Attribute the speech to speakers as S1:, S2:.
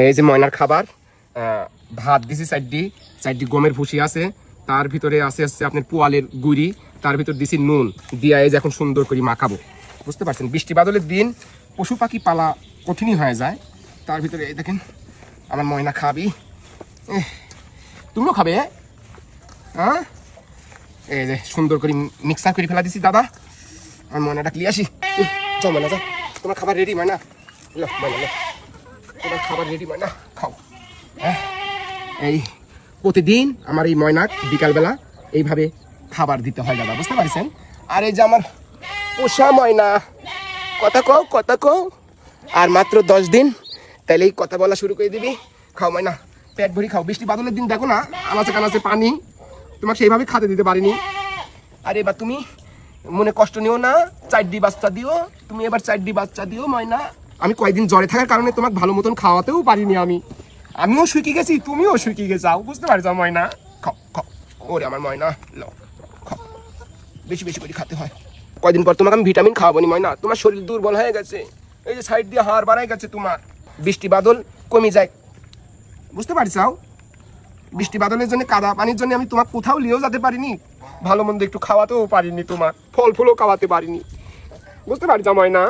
S1: এই যে ময়নার খাবার, ভাত দিছি চারটি গমের ভুসি আছে, তার ভিতরে আছে আপনার পোয়ালের গুড়ি, তার ভিতর দিছি নুন দিয়া এই যে এখন সুন্দর করে মাখাবো। বুঝতে পারছেন, বৃষ্টি বাদলের দিন পশু পাখি পালা কঠিনই হয়ে যায়। তার ভিতরে এই দেখেন আমার ময়না খাবি, তুমিও খাবে। হ্যাঁ, এই যে সুন্দর করে মিক্সার করে ফেলা দিছি দাদা। আমার ময়নাটা ক্লিয়ে আসি, চল ময়না যা, তোমার খাবার রেডি ময়না, ময়না তোমার খাবার রেডি ময়না, খাও। হ্যাঁ, এই প্রতিদিন আমার এই ময়নাক বিকালবেলা এইভাবে খাবার দিতে হয় দাদা, বুঝতে পারছেন। আর এই যে আমার পোষা ময়না, কথা কও আর মাত্র 10 দিন, তাহলে এই কথা বলা শুরু করে দিবি। খাও ময়না, পেট ভরি খাও। বৃষ্টি বাদলের দিন দেখো না, আনাচে কানাচে পানি, তোমাকে সেইভাবে খেতে দিতে পারিনি। আর এবার তুমি মনে কষ্ট নিও না, 4টি বাচ্চা দিও তুমি, এবার 4টি বাচ্চা দিও ময়না। আমি কয়েকদিন জ্বরে থাকার কারণে তোমাকে ভালো মতন খাওয়াতেও পারিনি, আমিও শুকিয়ে গেছি, তুমিও শুকিয়ে গেছাও, বুঝতে পারছো ময়না। খাও খাও, ওরে আমার ময়না, লো খাও, বেশি বেশি করে খেতে হয়। কয়দিন পর তোমাকে আমি ভিটামিন খাওয়াবো নি ময়না, তোমার শরীর দুর্বল হয়ে গেছে, এই যে সাইড দিয়ে হাড় বাড়াই গেছে তোমার। বৃষ্টি বাদল কমে যায়, বুঝতে পারছাও। বৃষ্টি বাদলের জন্য, কাদা পানির জন্য আমি তোমাকে কোথাও নিয়েও যেতে পারিনি, ভালো মন্দ একটু খাওয়াতেও পারিনি, তোমার ফল ফুলও খাওয়াতে পারিনি, বুঝতে পারছো ময়না।